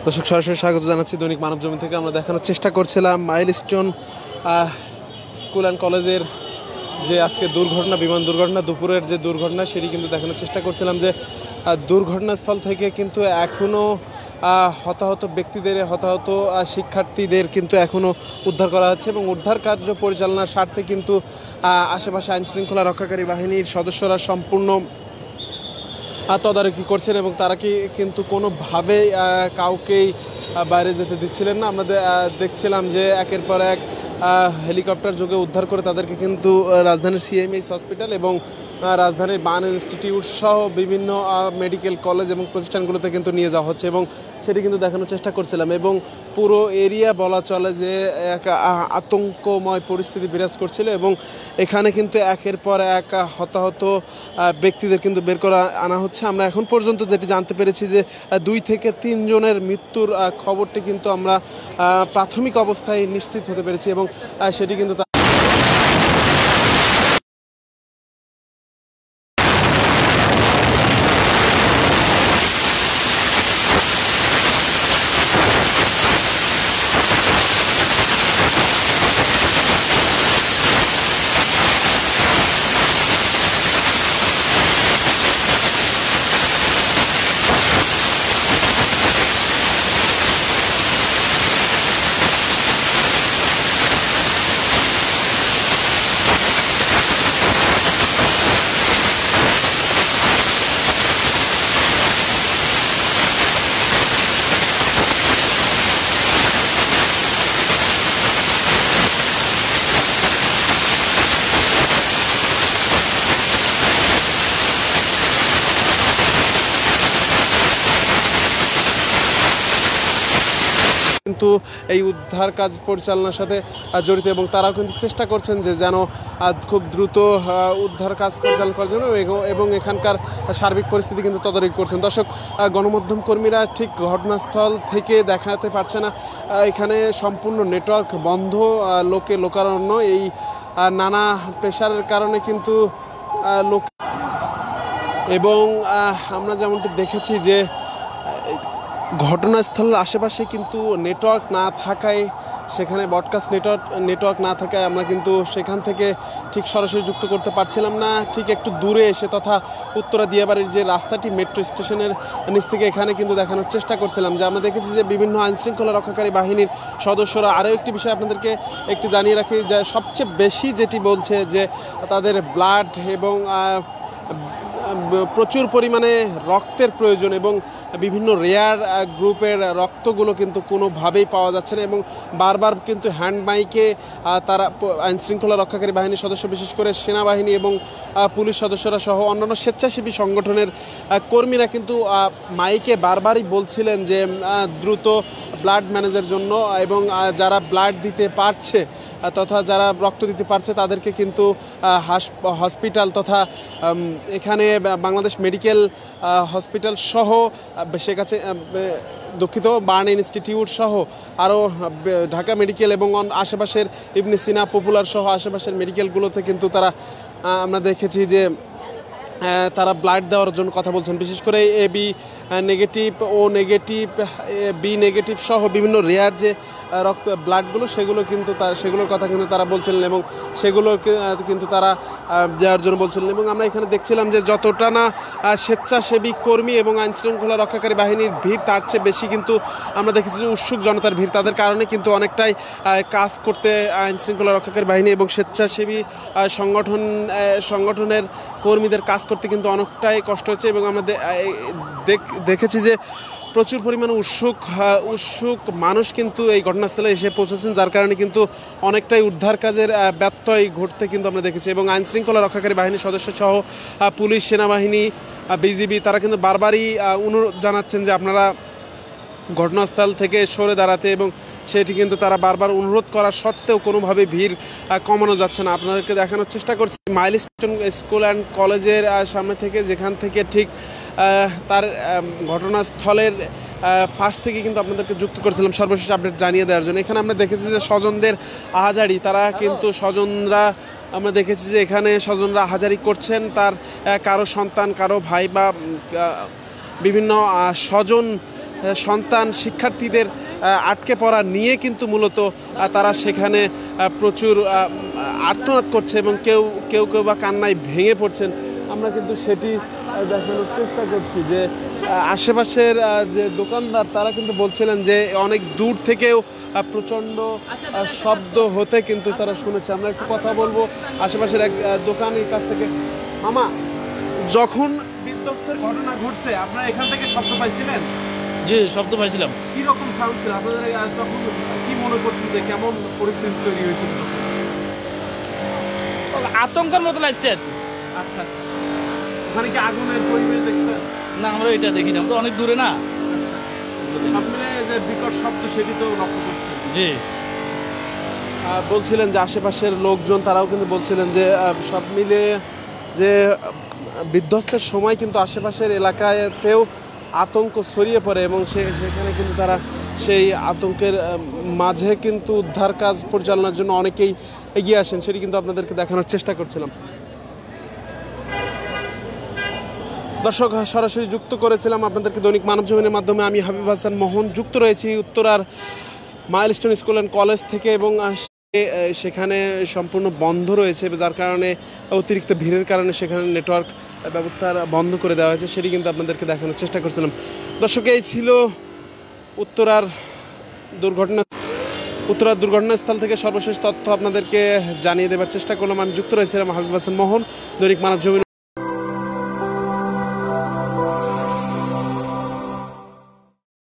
দর্শক সরাসরি স্বাগত জানাচ্ছি দৈনিক মানবজমিন থেকে। আমরা দেখানোর চেষ্টা করছিলাম মাইলস্টোন স্কুল অ্যান্ড কলেজের যে আজকে দুর্ঘটনা, বিমান দুর্ঘটনা, দুপুরের যে দুর্ঘটনা, সেটি কিন্তু দেখানোর চেষ্টা করছিলাম যে দুর্ঘটনাস্থল থেকে কিন্তু এখনও হতাহত ব্যক্তিদের, হতাহত শিক্ষার্থীদের কিন্তু এখনও উদ্ধার করা হচ্ছে এবং উদ্ধার কার্য পরিচালনার স্বার্থে কিন্তু আশেপাশে আইনশৃঙ্খলা রক্ষাকারী বাহিনীর সদস্যরা সম্পূর্ণ তদারকি করছেন এবং তারা কিন্তু কোনোভাবেই কাউকেই বাইরে যেতে দিচ্ছিলেন না। আমরা দেখছিলাম যে একের পর এক হেলিকপ্টার যোগে উদ্ধার করে তাদেরকে কিন্তু রাজধানীর সিএমএইচ হসপিটাল এবং রাজধানীর বার্ন ইনস্টিটিউট সহ বিভিন্ন মেডিকেল কলেজ এবং প্রতিষ্ঠানগুলোতে কিন্তু নিয়ে যাওয়া হচ্ছে এবং সেটি কিন্তু দেখানোর চেষ্টা করছিলাম। এবং পুরো এরিয়া বলা চলে যে এক আতঙ্কময় পরিস্থিতি বিরাজ করছিল এবং এখানে কিন্তু একের পর এক হতাহত ব্যক্তিদের কিন্তু বের করা আনা হচ্ছে। আমরা এখন পর্যন্ত যেটি জানতে পেরেছি যে 2 থেকে 3 জনের মৃত্যুর খবরটি কিন্তু আমরা প্রাথমিক অবস্থায় নিশ্চিত হতে পেরেছি এবং সেটি কিন্তু কিন্তু এই উদ্ধার কাজ পরিচালনার সাথে জড়িত এবং তারাও কিন্তু চেষ্টা করছেন যে যেন খুব দ্রুত উদ্ধার কাজ পরিচালনা করার জন্য এবং এখানকার সার্বিক পরিস্থিতি কিন্তু তদারকি করছেন। দর্শক, গণমাধ্যম কর্মীরা ঠিক ঘটনাস্থল থেকে দেখাতে পারছে না, এখানে সম্পূর্ণ নেটওয়ার্ক বন্ধ, লোকারণ্য, এই নানা প্রেশারের কারণে কিন্তু লোক এবং আমরা যেমনটি দেখেছি যে ঘটনাস্থলের আশেপাশে কিন্তু নেটওয়ার্ক না থাকায়, সেখানে ব্রডকাস্ট নেটওয়ার্ক না থাকায় আমরা কিন্তু সেখান থেকে ঠিক সরাসরি যুক্ত করতে পারছিলাম না। ঠিক একটু দূরে এসে তথা উত্তরা দিয়াবাড়ির যে রাস্তাটি মেট্রো স্টেশনের নিচ থেকে এখানে কিন্তু দেখানোর চেষ্টা করছিলাম যে আমরা দেখেছি যে বিভিন্ন আইনশৃঙ্খলা রক্ষাকারী বাহিনীর সদস্যরা। আরও একটি বিষয় আপনাদেরকে একটু জানিয়ে রাখি যে সবচেয়ে বেশি যেটি বলছে যে তাদের ব্লাড এবং প্রচুর পরিমাণে রক্তের প্রয়োজন এবং বিভিন্ন রেয়ার গ্রুপের রক্তগুলো কিন্তু কোনোভাবেই পাওয়া যাচ্ছে না এবং বারবার কিন্তু হ্যান্ড মাইকে তারা আইনশৃঙ্খলা রক্ষাকারী বাহিনীর সদস্য, বিশেষ করে সেনাবাহিনী এবং পুলিশ সদস্যরা সহ অন্যান্য স্বেচ্ছাসেবী সংগঠনের কর্মীরা কিন্তু মাইকে বারবারই বলছিলেন যে দ্রুত ব্লাড ম্যানেজের জন্য এবং যারা ব্লাড দিতে পারছে তথা যারা রক্ত দিতে পারছে তাদেরকে কিন্তু হসপিটাল তথা এখানে বাংলাদেশ মেডিকেল হসপিটাল সহ সে কাছে দুঃখিত বার্ন ইনস্টিটিউট সহ আরও ঢাকা মেডিকেল এবং আশেপাশের ইবনে সিনা পপুলার সহ আশেপাশের মেডিকেলগুলোতে কিন্তু তারা আমরা দেখেছি যে তারা ব্লাড দেওয়ার জন্য কথা বলছেন। বিশেষ করে AB নেগেটিভ, ও নেগেটিভ, B নেগেটিভ সহ বিভিন্ন রেয়ার যে রক্ত ব্লাডগুলো সেগুলোর কথা কিন্তু তারা বলছিলেন এবং সেগুলো কিন্তু তারা দেওয়ার জন্য বলছিলেন। এবং আমরা এখানে দেখছিলাম যে যতটা না স্বেচ্ছাসেবী কর্মী এবং আইনশৃঙ্খলা রক্ষাকারী বাহিনীর ভিড়, তার চেয়ে বেশি কিন্তু আমরা দেখেছি যে উৎসুক জনতার ভিড়। তাদের কারণে কিন্তু অনেকটাই কাজ করতে আইনশৃঙ্খলা রক্ষাকারী বাহিনী এবং স্বেচ্ছাসেবী সংগঠনের কর্মীদের কাজ করতে কিন্তু অনেকটাই কষ্ট হচ্ছে এবং আমরা দেখেছি যে প্রচুর পরিমাণে উৎসুক মানুষ কিন্তু এই ঘটনাস্থলে এসে পৌঁছেছেন, যার কারণে কিন্তু অনেকটাই উদ্ধার কাজের ব্যত্যয় ঘটতে কিন্তু আমরা দেখেছি। এবং আইনশৃঙ্খলা রক্ষাকারী বাহিনীর সদস্য সহ পুলিশ, সেনাবাহিনী, বিজিবি তারা কিন্তু বারবারই অনুরোধ জানাচ্ছেন যে আপনারা ঘটনাস্থল থেকে সরে দাঁড়াতে এবং সেটি কিন্তু তারা বারবার অনুরোধ করা সত্ত্বেও কোনোভাবে ভিড় কমানো যাচ্ছে না। আপনাদেরকে দেখানোর চেষ্টা করছি মাইলস্টোন স্কুল অ্যান্ড কলেজের সামনে থেকে, যেখান থেকে ঠিক তার ঘটনাস্থলের পাশ থেকে কিন্তু আপনাদেরকে যুক্ত করেছিলাম সর্বশেষ আপডেট জানিয়ে দেওয়ার জন্য। এখানে আমরা দেখেছি যে স্বজনদের আহাজারি, তারা কিন্তু আমরা দেখেছি যে এখানে স্বজনরা আহাজারি করছেন তার কারো সন্তান, কারো ভাই বা বিভিন্ন স্বজন সন্তান শিক্ষার্থীদের আটকে পড়া নিয়ে কিন্তু মূলত তারা সেখানে প্রচুর আর্তনাদ করছে এবং কেউ কেউ কেউ বা কান্নায় ভেঙে পড়ছেন। আমরা কিন্তু সেটি দেখানোর চেষ্টা করছি যে আশেপাশের যে দোকানদার তারা কিন্তু বলছিলেন যে অনেক দূর থেকেও প্রচণ্ড শব্দ হতে কিন্তু তারা শুনেছে। আমরা একটু কথা বলবো আশেপাশের এক দোকানের কাছ থেকে। মামা, যখন বিধ্বস্তের ঘটনা ঘটছে আপনারা এখান থেকে শব্দ পাইছিলেন? জি, শব্দ পাইছিলাম। কি রকম সাউন্ড ছিল আপনাদের? তখন কি মনে করছেন যে কেমন পরিস্থিতি তৈরি হয়েছিল? আতঙ্কের মতো লাগছে। আচ্ছা, ওখানে কি আগুনের পরিবেশ দেখছেন? না, আমরা এটা দেখি না, তো অনেক দূরে না। সামনে যে বিকট শব্দ সেটি তো লক্ষ্য করছেন। জি, বলছিলেন যে আশেপাশের লোকজন তারাও কিন্তু বলছিলেন যে সব মিলে যে বিধ্বস্তের সময় কিন্তু আশেপাশের এলাকাতেও আতঙ্ক ছড়িয়ে পড়ে এবং সেখানে কিন্তু তারা সেই আতঙ্কের মাঝে কিন্তু উদ্ধার কাজ পরিচালনার জন্য অনেকেই এগিয়ে আসেন, সেটি কিন্তু আপনাদেরকে দেখানোর চেষ্টা করছিলাম। দর্শক, সরাসরি যুক্ত করেছিলাম আপনাদেরকে দৈনিক মানবজমিনের মাধ্যমে। আমি হাবিব হাসান মোহন যুক্ত রয়েছি উত্তরার মাইলস্টোন স্কুল অ্যান্ড কলেজ থেকে এবং সেখানে সম্পূর্ণ বন্ধ রয়েছে, যার কারণে অতিরিক্ত ভিড়ের কারণে সেখানে নেটওয়ার্ক ব্যবস্থা বন্ধ করে দেওয়া হয়েছে, সেটি কিন্তু আপনাদেরকে দেখানোর চেষ্টা করছিলাম। দর্শক, এই ছিল উত্তরার দুর্ঘটনাস্থল থেকে সর্বশেষ তথ্য আপনাদেরকে জানিয়ে দেওয়ার চেষ্টা করলাম। আমি যুক্ত রয়েছিলাম হাবিব হাসান মোহন, দৈনিক মানবজমিন।